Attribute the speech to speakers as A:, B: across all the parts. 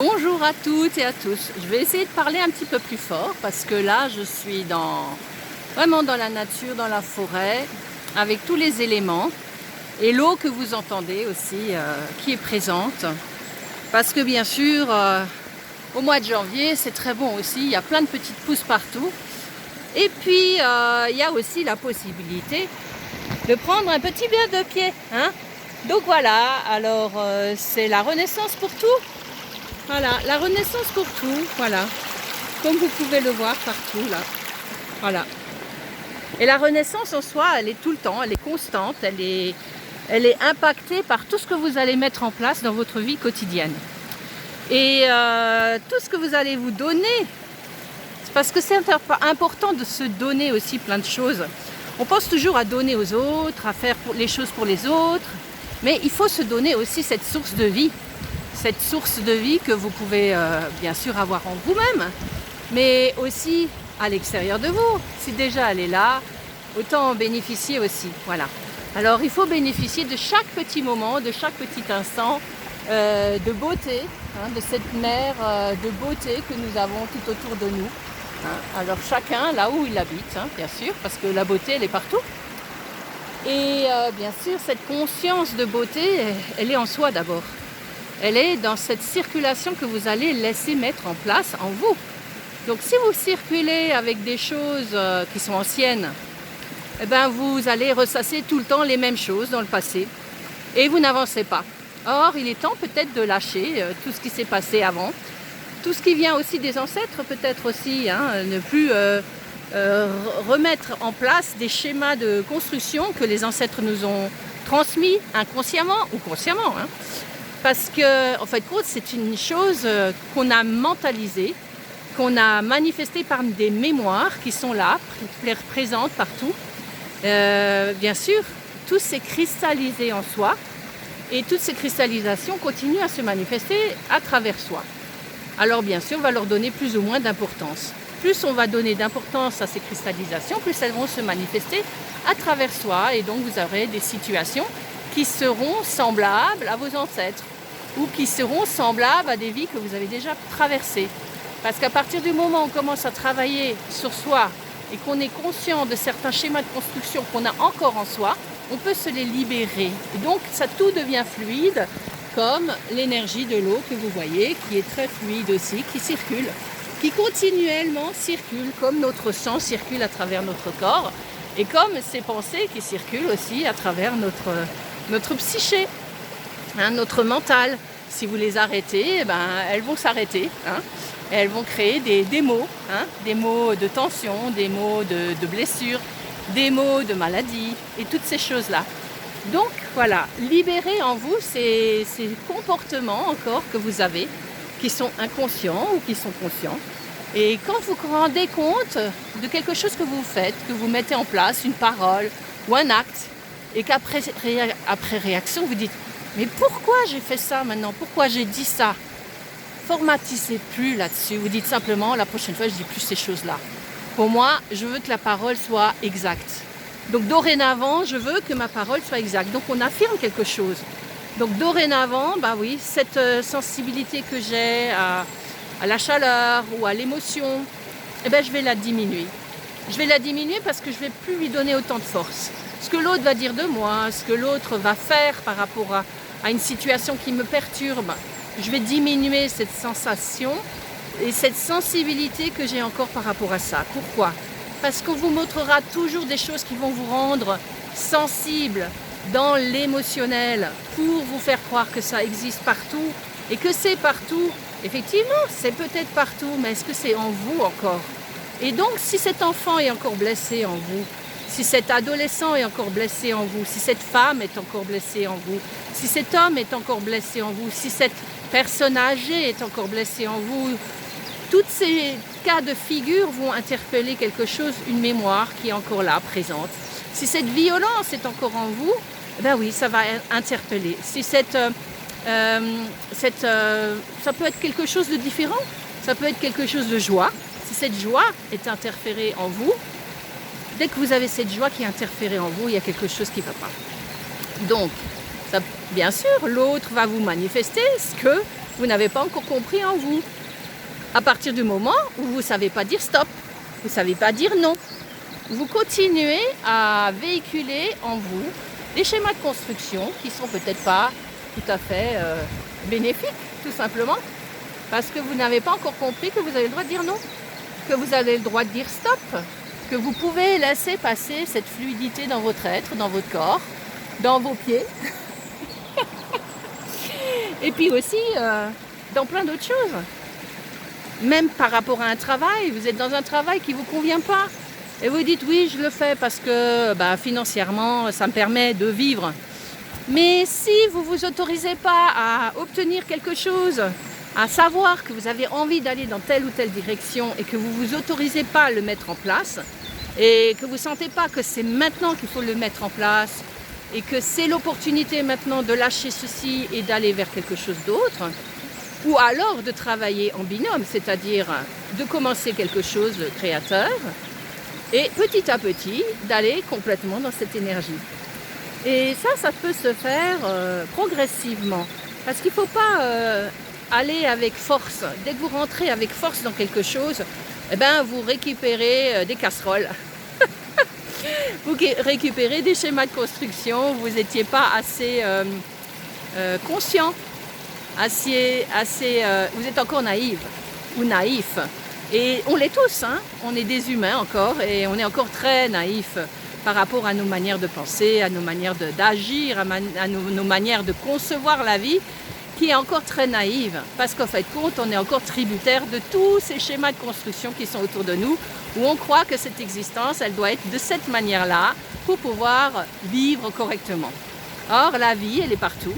A: Bonjour à toutes et à tous. Je vais essayer de parler un petit peu plus fort parce que là je suis vraiment dans la nature, dans la forêt, avec tous les éléments et l'eau que vous entendez aussi qui est présente. Parce que bien sûr, au mois de janvier, c'est très bon aussi, il y a plein de petites pousses partout. Et puis il y a aussi la possibilité de prendre un petit bain de pied. Donc voilà, alors c'est la renaissance pour tout. Voilà, la renaissance pour tout, voilà. Comme vous pouvez le voir partout, là. Voilà. Et la renaissance en soi, elle est tout le temps, elle est constante, elle est impactée par tout ce que vous allez mettre en place dans votre vie quotidienne. Et tout ce que vous allez vous donner, c'est parce que c'est important de se donner aussi plein de choses. On pense toujours à donner aux autres, à faire les choses pour les autres, mais il faut se donner aussi cette source de vie. Cette source de vie que vous pouvez bien sûr avoir en vous-même, mais aussi à l'extérieur de vous. Si déjà elle est là, autant en bénéficier aussi. Voilà. Alors il faut bénéficier de chaque petit moment, de chaque petit instant de beauté, de cette mer de beauté que nous avons tout autour de nous. Alors chacun là où il habite, bien sûr, parce que la beauté elle est partout. Et bien sûr cette conscience de beauté, elle est en soi d'abord. Elle est dans cette circulation que vous allez laisser mettre en place en vous. Donc si vous circulez avec des choses qui sont anciennes, eh ben, vous allez ressasser tout le temps les mêmes choses dans le passé et vous n'avancez pas. Or, il est temps peut-être de lâcher tout ce qui s'est passé avant, tout ce qui vient aussi des ancêtres peut-être aussi, ne plus remettre en place des schémas de construction que les ancêtres nous ont transmis inconsciemment ou consciemment. Parce que, en fait, c'est une chose qu'on a mentalisée, qu'on a manifestée par des mémoires qui sont là, présentes partout. Bien sûr, tout s'est cristallisé en soi et toutes ces cristallisations continuent à se manifester à travers soi. Alors, bien sûr, on va leur donner plus ou moins d'importance. Plus on va donner d'importance à ces cristallisations, plus elles vont se manifester à travers soi. Et donc, vous aurez des situations qui seront semblables à vos ancêtres ou qui seront semblables à des vies que vous avez déjà traversées. Parce qu'à partir du moment où on commence à travailler sur soi et qu'on est conscient de certains schémas de construction qu'on a encore en soi, on peut se les libérer. Et donc, ça tout devient fluide, comme l'énergie de l'eau que vous voyez, qui est très fluide aussi, qui circule, qui continuellement circule, comme notre sang circule à travers notre corps, et comme ces pensées qui circulent aussi à travers notre psyché. Notre mental, si vous les arrêtez, elles vont s'arrêter. Et elles vont créer des mots, des mots de tension, des mots de blessure, des mots de maladie et toutes ces choses-là. Donc voilà, libérez en vous ces comportements encore que vous avez, qui sont inconscients ou qui sont conscients. Et quand vous vous rendez compte de quelque chose que vous faites, que vous mettez en place, une parole ou un acte, et qu'après réaction, vous dites « Mais pourquoi j'ai fait ça maintenant? Pourquoi j'ai dit ça ?» Formatisez plus là-dessus. Vous dites simplement, la prochaine fois, je ne dis plus ces choses-là. Pour moi, je veux que la parole soit exacte. Donc dorénavant, je veux que ma parole soit exacte. Donc on affirme quelque chose. Donc dorénavant, oui, cette sensibilité que j'ai à la chaleur ou à l'émotion, je vais la diminuer. Je vais la diminuer parce que je ne vais plus lui donner autant de force. Ce que l'autre va dire de moi, ce que l'autre va faire par rapport à une situation qui me perturbe, je vais diminuer cette sensation et cette sensibilité que j'ai encore par rapport à ça. Pourquoi? Parce qu'on vous montrera toujours des choses qui vont vous rendre sensible dans l'émotionnel pour vous faire croire que ça existe partout et que c'est partout. Effectivement, c'est peut-être partout, mais est-ce que c'est en vous encore? Et donc, si cet enfant est encore blessé en vous, si cet adolescent est encore blessé en vous, si cette femme est encore blessée en vous, si cet homme est encore blessé en vous, si cette personne âgée est encore blessée en vous, tous ces cas de figure vont interpeller quelque chose, une mémoire qui est encore là, présente. Si cette violence est encore en vous, oui, ça va interpeller. Si ça peut être quelque chose de différent, ça peut être quelque chose de joie. Si cette joie est interférée en vous, dès que vous avez cette joie qui est interférée en vous, il y a quelque chose qui ne va pas. Donc, ça, bien sûr, l'autre va vous manifester ce que vous n'avez pas encore compris en vous. À partir du moment où vous ne savez pas dire stop, vous ne savez pas dire non, vous continuez à véhiculer en vous des schémas de construction qui ne sont peut-être pas tout à fait bénéfiques, tout simplement, parce que vous n'avez pas encore compris que vous avez le droit de dire non, que vous avez le droit de dire stop, que vous pouvez laisser passer cette fluidité dans votre être, dans votre corps, dans vos pieds, et puis aussi dans plein d'autres choses. Même par rapport à un travail, vous êtes dans un travail qui ne vous convient pas, et vous dites oui, je le fais parce que financièrement, ça me permet de vivre. Mais si vous ne vous autorisez pas à obtenir quelque chose, à savoir que vous avez envie d'aller dans telle ou telle direction et que vous ne vous autorisez pas à le mettre en place, et que vous ne sentez pas que c'est maintenant qu'il faut le mettre en place, et que c'est l'opportunité maintenant de lâcher ceci et d'aller vers quelque chose d'autre, ou alors de travailler en binôme, c'est-à-dire de commencer quelque chose de créateur, et petit à petit d'aller complètement dans cette énergie. Et ça peut se faire progressivement, parce qu'il ne faut pas aller avec force. Dès que vous rentrez avec force dans quelque chose, vous récupérez des casseroles, vous récupérez des schémas de construction, vous n'étiez pas assez conscient, vous êtes encore naïf ou naïf. Et on l'est tous, hein, on est des humains encore, et on est encore très naïfs par rapport à nos manières de penser, à nos manières d'agir, à nos manières de concevoir la vie, qui est encore très naïve, parce qu'en fait compte, on est encore tributaire de tous ces schémas de construction qui sont autour de nous, où on croit que cette existence, elle doit être de cette manière-là pour pouvoir vivre correctement. Or, la vie, elle est partout,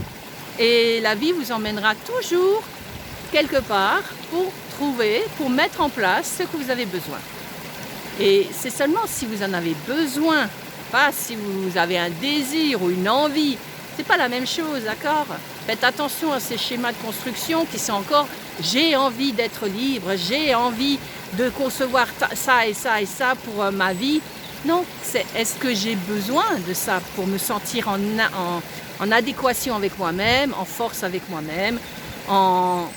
A: et la vie vous emmènera toujours quelque part pour mettre en place ce que vous avez besoin. Et c'est seulement si vous en avez besoin, pas si vous avez un désir ou une envie. C'est pas la même chose, d'accord? Faites attention à ces schémas de construction qui sont encore « j'ai envie d'être libre, j'ai envie de concevoir ça et ça et ça pour ma vie ». Non, c'est est-ce que j'ai besoin de ça pour me sentir en adéquation avec moi-même, en force avec moi-même, en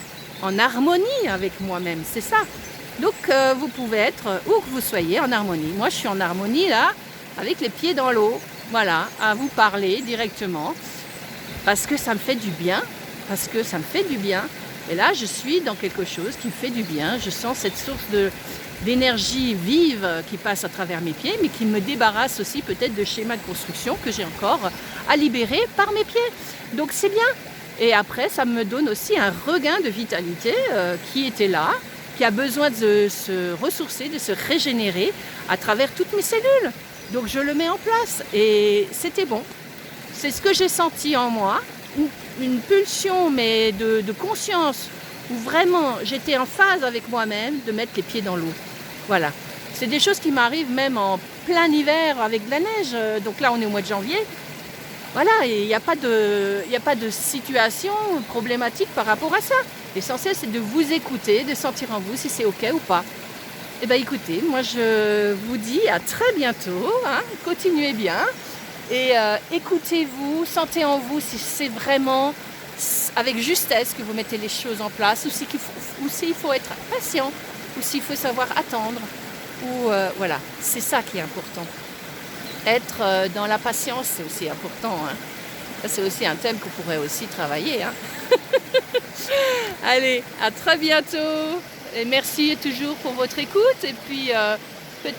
A: harmonie avec moi-même, c'est ça. Donc vous pouvez être où que vous soyez en harmonie. Moi je suis en harmonie là, avec les pieds dans l'eau, voilà, à vous parler directement, parce que ça me fait du bien, Et là je suis dans quelque chose qui me fait du bien, je sens cette source d'énergie vive qui passe à travers mes pieds, mais qui me débarrasse aussi peut-être de schémas de construction que j'ai encore à libérer par mes pieds. Donc c'est bien. Et après, ça me donne aussi un regain de vitalité qui était là, qui a besoin de se ressourcer, de se régénérer à travers toutes mes cellules. Donc je le mets en place et c'était bon. C'est ce que j'ai senti en moi, une pulsion mais de conscience, où vraiment j'étais en phase avec moi-même de mettre les pieds dans l'eau. Voilà. C'est des choses qui m'arrivent même en plein hiver avec de la neige. Donc là, on est au mois de janvier. Voilà, il n'y a pas de situation problématique par rapport à ça. L'essentiel, c'est de vous écouter, de sentir en vous si c'est OK ou pas. Eh bien, écoutez, moi, je vous dis à très bientôt. Hein, continuez bien. Et écoutez-vous, sentez en vous si c'est vraiment avec justesse que vous mettez les choses en place, ou s'il faut être patient, ou s'il faut savoir attendre. Voilà, c'est ça qui est important. Être dans la patience, c'est aussi important. Hein. Ça, c'est aussi un thème qu'on pourrait aussi travailler. Hein. Allez, à très bientôt. Et merci toujours pour votre écoute. Et puis, peut-être